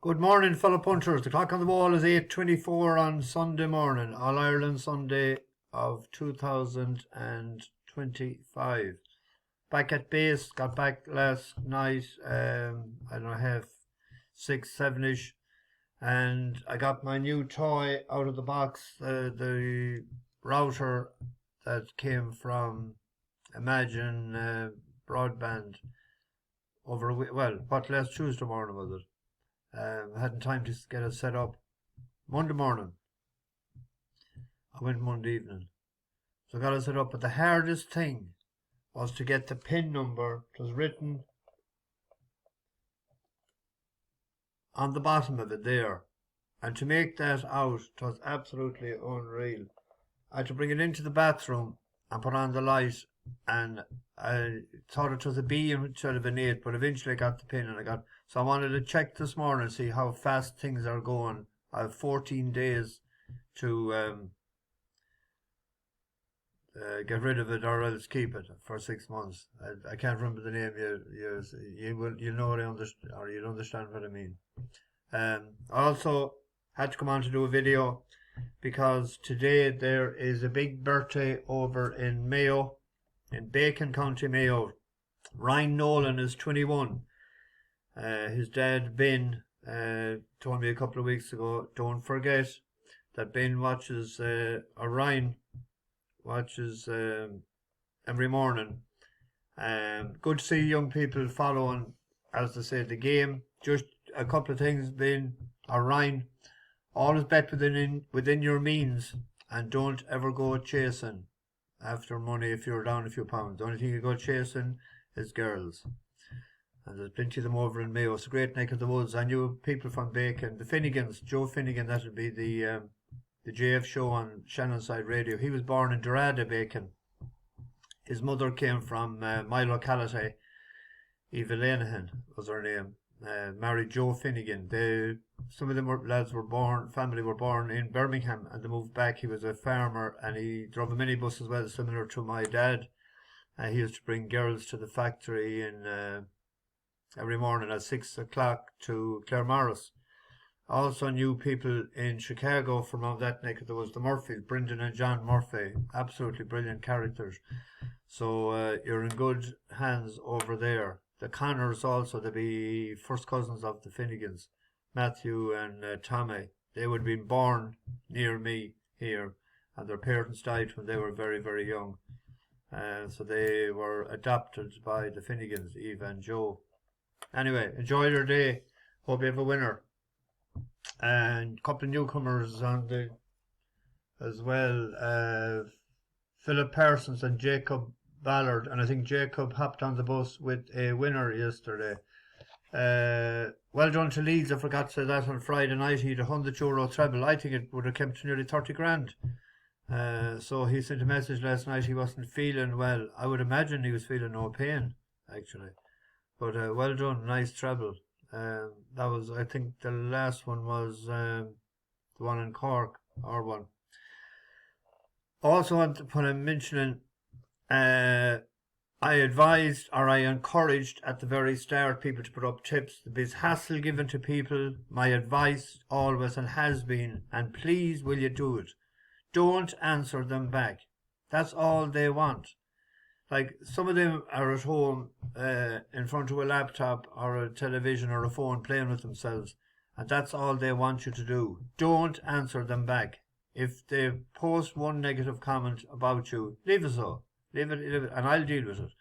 Good morning, fellow punchers. The clock on the wall is 8:24 on Sunday morning, All Ireland Sunday of 2025. Back at base, got back last night, I don't know, half 6, 7-ish, and I got my new toy out of the box, the router that came from Imagine Broadband over what last Tuesday morning was it? I hadn't time to get it set up. Monday morning. I went Monday evening. So I got it set up. But the hardest thing was to get the PIN number. It was written on the bottom of it there. And to make that out, it was absolutely unreal. I had to bring it into the bathroom and put on the light. And I thought it was a B instead of an 8, but eventually I got the pin and so I wanted to check this morning and see how fast things are going. I have 14 days to get rid of it or else keep it for 6 months. I can't remember the name. You know what I understand, or you'll understand what I mean. I also had to come on to do a video because today there is a big birthday over in Mayo. In Bacon, County Mayo. Ryan Nolan is 21. His dad, Ben, told me a couple of weeks ago, don't forget that Ben watches, or Ryan watches every morning. Good to see young people following, as they say, the game. Just a couple of things, Ben, or Ryan. Always bet within your means and don't ever go chasing after money if you're down a few pounds. The only thing you go chasing is girls. And there's plenty of them over in Mayo. It's a great neck of the woods. I knew people from Bacon. The Finnegans, Joe Finnegan, that'll be the JF show on Shannonside Radio. He was born in Dorada, Bacon. His mother came from my locality. Eva Lanahan was her name. Married Joe Finnegan. Some of them family were born in Birmingham and they moved back. He was a farmer and he drove a minibus as well, similar to my dad. He used to bring girls to the factory every morning at 6 o'clock to Claremorris. I also knew people in Chicago from that neck of the woods, the Murphys, Brendan and John Murphy, absolutely brilliant characters. So you're in good hands over there. The Connors also, they'd be first cousins of the Finnegans, Matthew and Tommy. They would have been born near me here, and their parents died when they were very, very young. So they were adopted by the Finnegans, Eve and Joe. Anyway, enjoy your day. Hope you have a winner. And a couple of newcomers on as well. Philip Parsons and Jacob Ballard, and I think Jacob hopped on the bus with a winner yesterday. Well done to Leeds. I forgot to say that on Friday night. He had €100 treble. I think it would have come to nearly 30 grand. So he sent a message last night. He wasn't feeling well. I would imagine he was feeling no pain, actually. But well done. Nice treble. That was, I think, the last one was the one in Cork, or one. Also, when I'm mentioning, I advised, or I encouraged at the very start, people to put up tips. There's hassle given to people. My advice always and has been, and please will you do it, don't answer them back. That's all they want. Like, some of them are at home in front of a laptop or a television or a phone playing with themselves, and that's all they want you to do. Don't answer them back. If they post one negative comment about you, leave it so. Leave it, and I'll deal with it.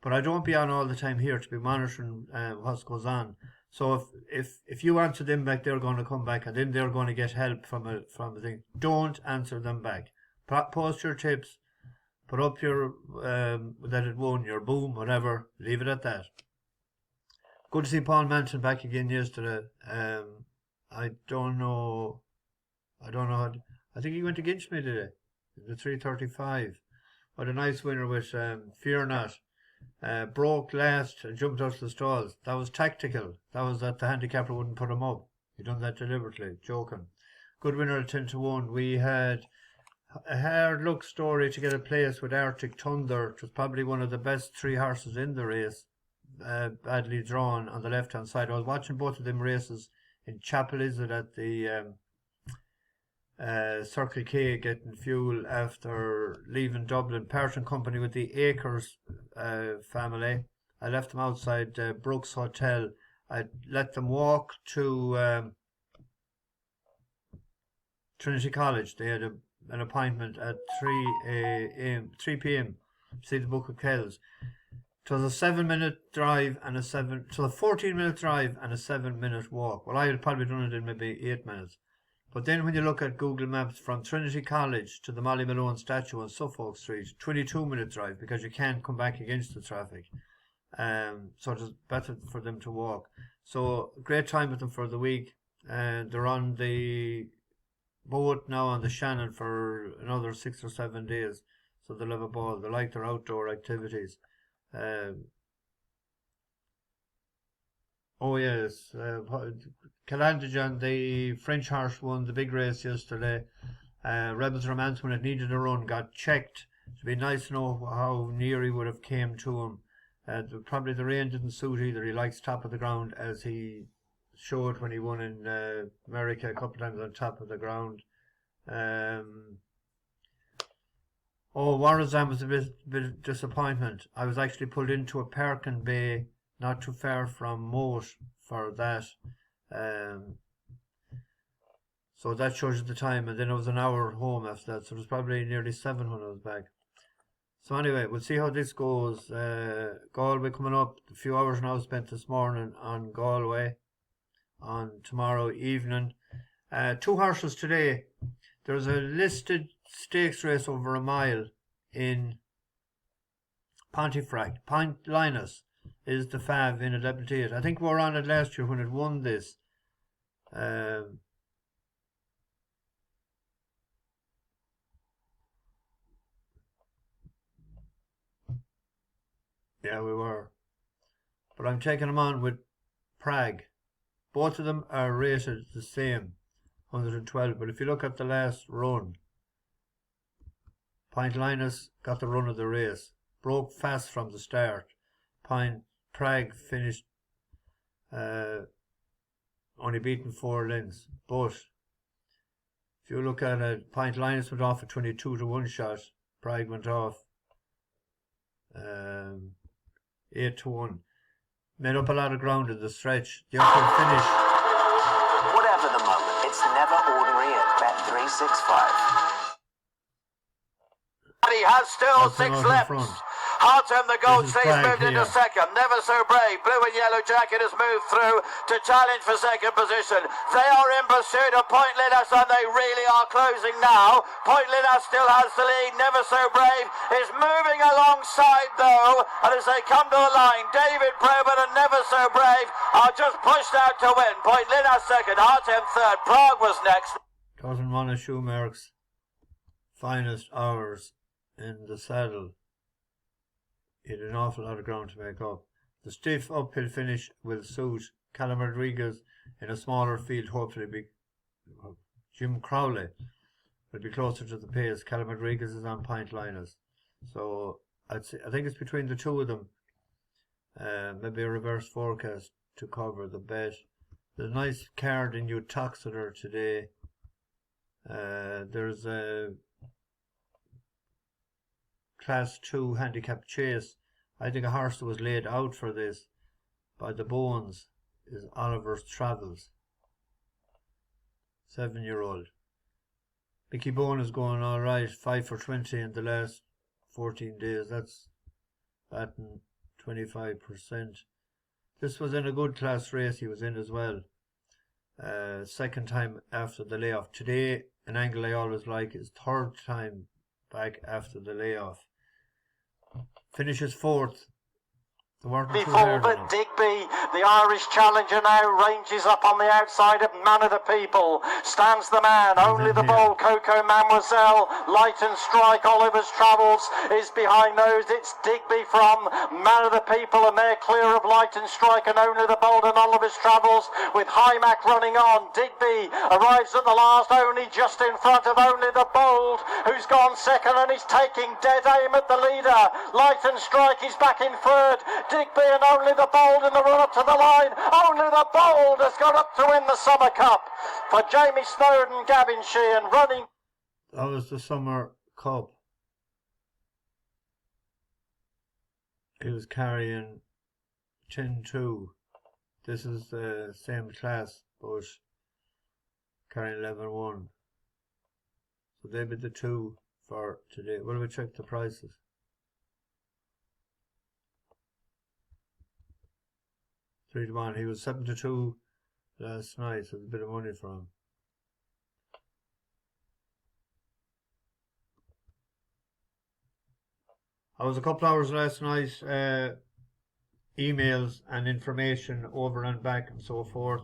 But I don't be on all the time here to be monitoring what goes on. So if you answer them back, they're going to come back, and then they're going to get help from a thing. Don't answer them back. Post your tips. Put up your that it won, your boom, whatever. Leave it at that. Good to see Paul Manson back again yesterday. I don't know. I think he went against me today. The 335. What a nice winner with Fear Not. Broke last and jumped out of the stalls. That was tactical. That was that the handicapper wouldn't put him up. He done that deliberately. Joking. Good winner at 10-1. We had a hard luck story to get a place with Arctic Thunder. It was probably one of the best 3 horses in the race. Badly drawn on the left hand side. I was watching both of them races in Chapel, is it, at the Circle K getting fuel after leaving Dublin. Parton Company with the Acres family. I left them outside Brooks Hotel. I let them walk to Trinity College. They had an appointment at 3 p.m. See the Book of Kells. It was a 7-minute drive and a 14-minute drive and a 7-minute walk. Well, I had probably done it in maybe 8 minutes. But then when you look at Google Maps from Trinity College to the Molly Malone statue on Suffolk Street, 22-minute drive, because you can't come back against the traffic. So it's better for them to walk. So great time with them for the week. They're on the boat now on the Shannon for another 6 or 7 days. So they'll have a ball. They like their outdoor activities. Oh yes, Calandigan, the French horse, won the big race yesterday. Rebels Romance, when it needed a run, got checked. It'd be nice to know how near he would have came to him. Probably the rain didn't suit either. He likes top of the ground, as he showed when he won in America a couple of times on top of the ground. Warrazan was a bit disappointment. I was actually pulled into a parking bay not too far from Moat for that. So that shows you the time, and then it was an hour home after that, so it was probably nearly 7 when I was back. So anyway, we'll see how this goes. Galway coming up, a few hours now spent this morning on Galway, on tomorrow evening. 2 horses today. There's a listed stakes race over a mile in Pontefract. Point Lynas is the fav in a double eight. I think we were on it last year when it won this. Yeah, we were. But I'm taking them on with Prague. Both of them are rated the same, 112. But if you look at the last run, Point Lynas got the run of the race. Broke fast from the start. Prague finished only beaten 4 lengths. But if you look at it, Point Lynas went off at 22 to 1 shot. Prague went off 8 to 1. Made up a lot of ground in the stretch. The uphill finish. Whatever the moment, it's never ordinary at Bet365. And he has still 6 left. Hartem, the Gold Stays, moved into second. Never So Brave, blue and yellow jacket, has moved through to challenge for second position. They are in pursuit of Point Lynas, and they really are closing now. Point Lynas still has the lead. Never So Brave is moving alongside, though, and as they come to the line, David Probert and Never So Brave are just pushed out to win. Point Lynas second, Hartem third, Prague was next. Doesn't want to Schumacher's finest hours in the saddle. He had an awful lot of ground to make up. The stiff uphill finish will suit Callum Rodriguez in a smaller field. Hopefully, Jim Crowley will be closer to the pace. Callum Rodriguez is on Point Lynas, so I think it's between the two of them. Maybe a reverse forecast to cover the bet. There's a nice card in Utoxeter today. There's a Class 2 handicap chase. I think a horse that was laid out for this by the Bones is Oliver's Travels. 7-year-old. Mickey Bone is going alright. 5 for 20 in the last 14 days. That's batting 25%. This was in a good class race he was in as well. Second time after the layoff. Today, an angle I always like, is 3rd time back after the layoff. Finishes 4th. Before, but Digby, the Irish challenger, now ranges up on the outside of Man of the People. Stands the man, only the bold Coco Mademoiselle, Light and Strike, Oliver's Travels is behind those. It's Digby from Man of the People, and they're clear of Light and Strike and only the bold and Oliver's Travels, with High Mac running on. Digby arrives at the last, only just in front of only the bold, who's gone second and is taking dead aim at the leader. Light and Strike is back in 3rd. Digby and only the Bold in the run up to the line. Only the Bold has got up to win the Summer Cup for Jamie Snowden, Gavin Sheehan running. That was the Summer Cup. He was carrying 10-2. This is the same class, but carrying 11-1. So they be the two for today. Well, we check the prices. Three to 1. He was 7-2 last night, so there's a bit of money for him. I was a couple hours last night, emails and information over and back and so forth.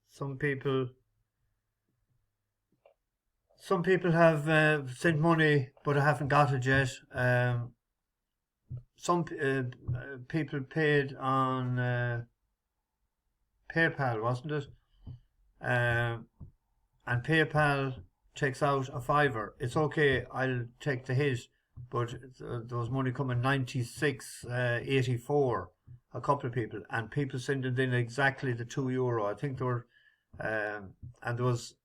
Some people have sent money, but I haven't got it yet. Some people paid on PayPal, wasn't it? And PayPal takes out a $5. It's okay, I'll take the hit, but there was money coming 96.84. A couple of people, and people sending in exactly the €2. I think there were, and there was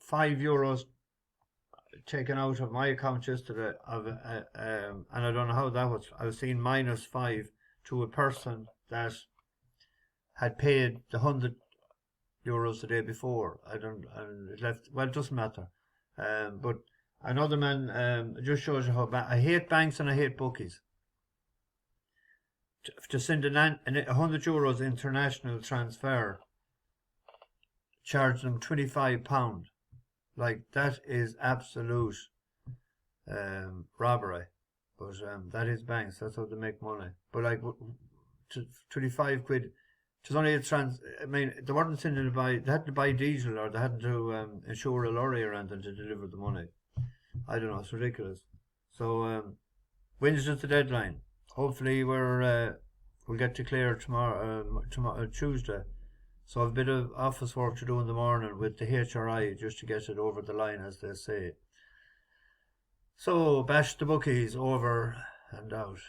€5 taken out of my account yesterday. And I don't know how that was. I was seeing -5 to a person that had paid the €100 the day before. And it left. Well, it doesn't matter. But another man, it just shows you how bad. I hate banks and I hate bookies. To send €100 international transfer, charge them £25. Like, that is absolute robbery. But that is banks. That's how they make money. But like, 25 quid. It was only I mean, they weren't sending to buy. They had to buy diesel, or they had to insure a lorry or anything to deliver the money. I don't know. It's ridiculous. So Wednesday's the deadline. Hopefully we'll get to clear tomorrow, Tuesday. So I've a bit of office work to do in the morning with the HRI just to get it over the line, as they say. So bash the bookies, over and out.